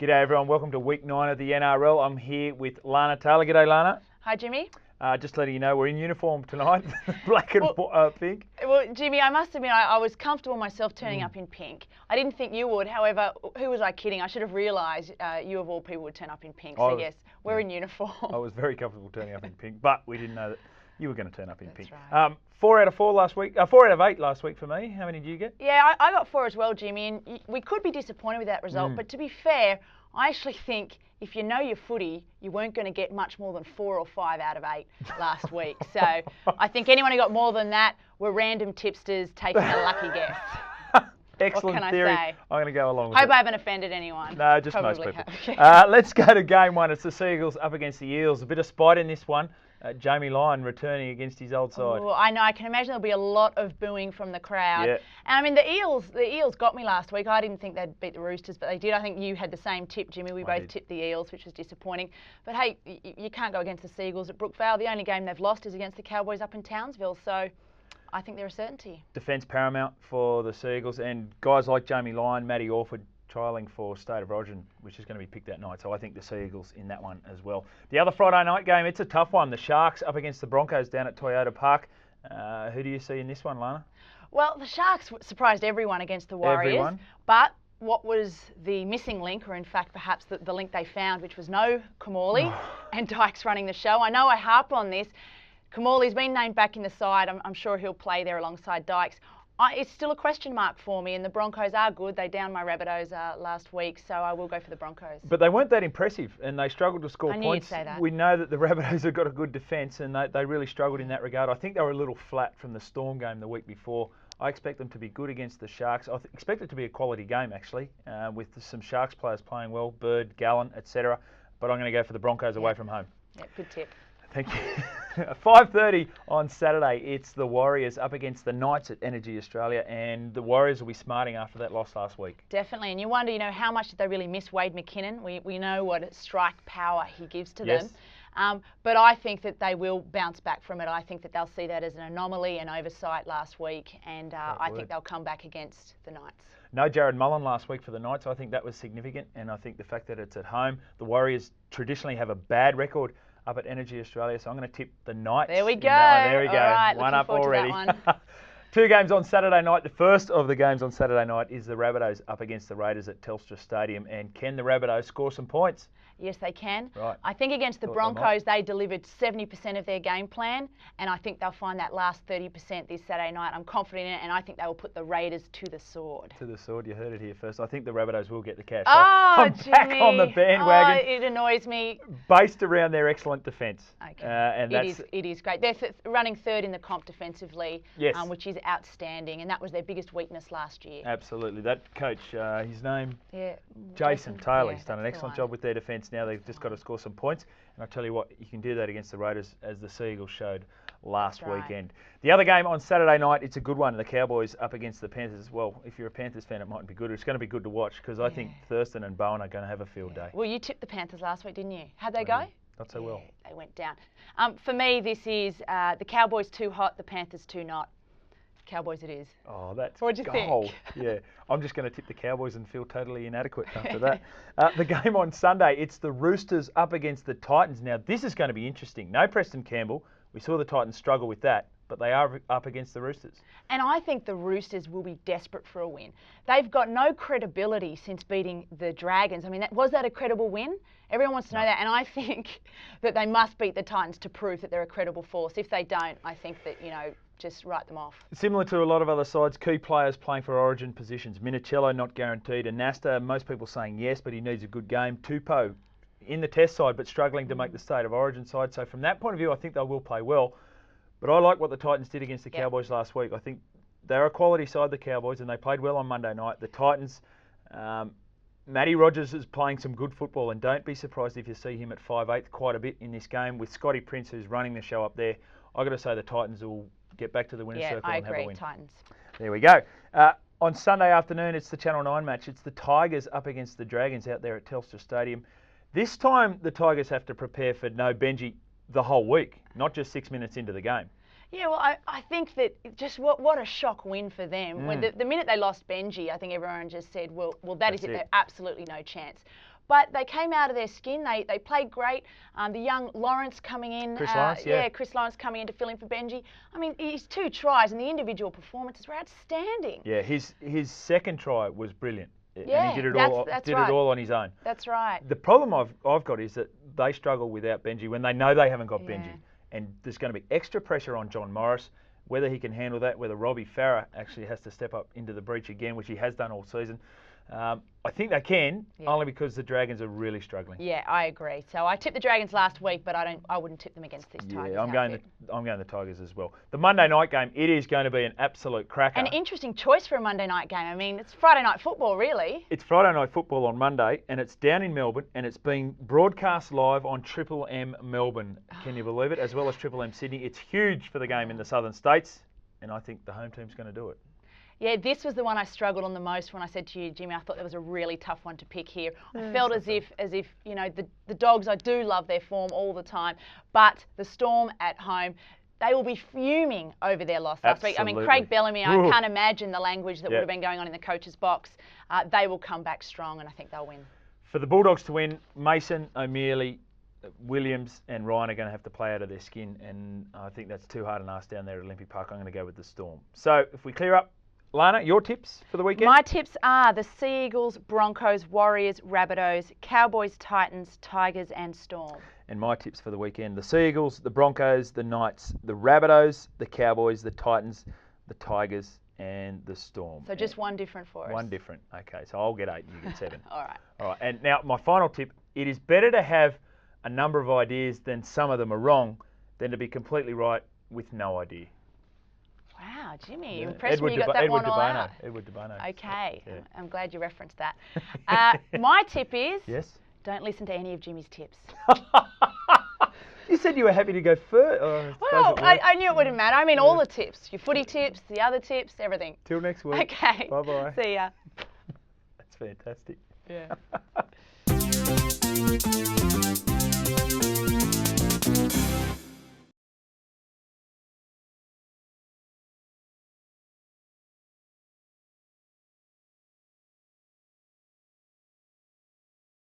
G'day everyone, welcome to week 9 of the NRL. I'm here with Lana Taylor. G'day Lana. Hi Jimmy. Just letting you know we're in uniform tonight, black and pink. Well, Jimmy, I must admit I was comfortable myself turning up in pink. I didn't think you would. However, who was I kidding? I should have realised you of all people would turn up in pink. So yes, we're in uniform. I was very comfortable turning up in pink, but we didn't know that you were going to turn up in pink. Right. 4 out of 4 last week. 4 out of 8 last week for me. How many did you get? Yeah, I got 4 as well, Jimmy, and we could be disappointed with that result. But to be fair, I actually think if you know your footy, you weren't going to get much more than 4 or 5 out of 8 last week. So I think anyone who got more than that were random tipsters taking a lucky guess. Excellent what can theory. I say? I'm going to go along with Hope it. I haven't offended anyone. No, just Probably most people. have. Let's go to game 1. It's the Seagulls up against the Eels. A bit of spite in this one. Jamie Lyon returning against his old side. Ooh, I know. I can imagine there'll be a lot of booing from the crowd. Yeah. And I mean, the Eels got me last week. I didn't think they'd beat the Roosters, but they did. I think you had the same tip, Jimmy. We both tipped the Eels, which was disappointing. But hey, you can't go against the Seagulls at Brookvale. The only game they've lost is against the Cowboys up in Townsville. So I think they're a certainty. Defence paramount for the Seagulls, and guys like Jamie Lyon, Matty Orford trialling for State of Origin, which is going to be picked that night. So I think the Seagulls in that one as well. The other Friday night game, it's a tough one. The Sharks up against the Broncos down at Toyota Park. Who do you see in this one, Lana? Well, the Sharks surprised everyone against the Warriors. Everyone. But what was the missing link, or in fact perhaps the link they found, which was no Kamali and Dykes running the show. I know I harp on this. Kamali's been named back in the side. I'm sure he'll play there alongside Dykes. It's still a question mark for me, and the Broncos are good. They downed my Rabbitohs last week, so I will go for the Broncos. But they weren't that impressive, and they struggled to score points. I knew you'd say that. We know that the Rabbitohs have got a good defence, and they really struggled in that regard. I think they were a little flat from the Storm game the week before. I expect them to be good against the Sharks. I expect it to be a quality game, actually, with some Sharks players playing well, Bird, Gallen, etc. But I'm going to go for the Broncos away from home. Yeah, good tip. Thank you. 5:30 on Saturday, it's the Warriors up against the Knights at Energy Australia, and the Warriors will be smarting after that loss last week. Definitely, and you wonder, how much did they really miss Wade McKinnon? We know what strike power he gives to them. But I think that they will bounce back from it. I think that they'll see that as an anomaly, an oversight last week, and I think they'll come back against the Knights. No Jared Mullen last week for the Knights. I think that was significant, and I think the fact that it's at home, the Warriors traditionally have a bad record up at Energy Australia, so I'm going to tip the Knights. There we go. There we go. All right, one up already. To that one. 2 games on Saturday night. The first of the games on Saturday night is the Rabbitohs up against the Raiders at Telstra Stadium. And can the Rabbitohs score some points? Yes, they can. Right. I think against the Broncos, they delivered 70% of their game plan, and I think they'll find that last 30% this Saturday night. I'm confident in it, and I think they will put the Raiders to the sword. To the sword, you heard it here first. I think the Rabbitohs will get the cash. Oh, I'm back on the bandwagon. Oh, it annoys me. Based around their excellent defence. Okay. And it is great. They're running 3rd in the comp defensively, yes. Which is outstanding, and that was their biggest weakness last year. Absolutely. That coach, his name? Yeah. Jason Taylor. Yeah, he's done an excellent job with their defence. Now they've just got to score some points. And I tell you what, you can do that against the Raiders, as the Seagulls showed last weekend. The other game on Saturday night, it's a good one. The Cowboys up against the Panthers. Well, if you're a Panthers fan, it might be good. It's going to be good to watch, because I think Thurston and Bowen are going to have a field day. Well, you tipped the Panthers last week, didn't you? How'd they go? Not so well. They went down. For me, this is the Cowboys too hot, the Panthers too not. Cowboys it is. Oh, that's What'd you gold. think? Yeah, I'm just going to tip the Cowboys and feel totally inadequate after that. The game on Sunday, it's the Roosters up against the Titans. Now, this is going to be interesting. No Preston Campbell. We saw the Titans struggle with that, but they are up against the Roosters. And I think the Roosters will be desperate for a win. They've got no credibility since beating the Dragons. I mean, was that a credible win? Everyone wants to know that, and I think that they must beat the Titans to prove that they're a credible force. If they don't, I think that, just write them off. Similar to a lot of other sides, key players playing for Origin positions. Minicello not guaranteed. Anasta, most people saying yes, but he needs a good game. Tupou in the Test side, but struggling to make the State of Origin side. So from that point of view, I think they will play well. But I like what the Titans did against the Cowboys last week. I think they're a quality side, the Cowboys, and they played well on Monday night. The Titans, Matty Rogers is playing some good football, and don't be surprised if you see him at 5'8" quite a bit in this game with Scotty Prince, who's running the show up there. I've got to say the Titans will get back to the winner's circle and have a win. I agree, Titans. There we go. On Sunday afternoon, it's the Channel 9 match. It's the Tigers up against the Dragons out there at Telstra Stadium. This time, the Tigers have to prepare for no Benji the whole week, not just 6 minutes into the game. Yeah, well, I think that just what a shock win for them. When the minute they lost Benji, I think everyone just said, well, that is it. They've absolutely no chance. but they came out of their skin. They played great. The young Lawrence coming in. Chris Lawrence, yeah. Chris Lawrence coming in to fill in for Benji. I mean, his 2 tries and the individual performances were outstanding. Yeah, his second try was brilliant. Yeah, and he did it that's all on his own. That's right. The problem I've got is that they struggle without Benji when they know they haven't got Benji. And there's going to be extra pressure on John Morris, whether he can handle that, whether Robbie Farah actually has to step up into the breach again, which he has done all season. I think they can, only because the Dragons are really struggling. Yeah, I agree. So I tipped the Dragons last week, but I wouldn't tip them against this Tigers. Yeah, I'm going the Tigers as well. The Monday night game, it is going to be an absolute cracker. An interesting choice for a Monday night game. I mean, it's Friday night football, really. It's Friday night football on Monday, and it's down in Melbourne, and it's being broadcast live on Triple M Melbourne. Can you believe it? As well as Triple M Sydney. It's huge for the game in the southern states, and I think the home team's going to do it. Yeah, this was the one I struggled on the most when I said to you, Jimmy, I thought there was a really tough one to pick here. I felt as if you know, the Dogs, I do love their form all the time, but the Storm at home, they will be fuming over their loss last week. I mean, Craig Bellamy, I can't imagine the language that would have been going on in the coach's box. They will come back strong, and I think they'll win. For the Bulldogs to win, Mason, O'Mealy, Williams and Ryan are going to have to play out of their skin, and I think that's too hard an ask down there at Olympic Park. I'm going to go with the Storm. So if we clear up, Lana, your tips for the weekend? My tips are the Sea Eagles, Broncos, Warriors, Rabbitohs, Cowboys, Titans, Tigers and Storm. And my tips for the weekend, the Sea Eagles, the Broncos, the Knights, the Rabbitohs, the Cowboys, the Titans, the Tigers and the Storm. So just one different for us? One different. Okay, so I'll get 8 and you get 7. All right. All right, and now my final tip, it is better to have a number of ideas than some of them are wrong than to be completely right with no idea. Wow, Jimmy, you impressed me. You got that one all out. Edward de Bono. Okay, yeah. I'm glad you referenced that. My tip is don't listen to any of Jimmy's tips. You said you were happy to go first. Well, I knew it wouldn't matter. I mean, all the tips. Your footy tips, the other tips, everything. Till next week. Okay. Bye-bye. See ya. That's fantastic. Yeah.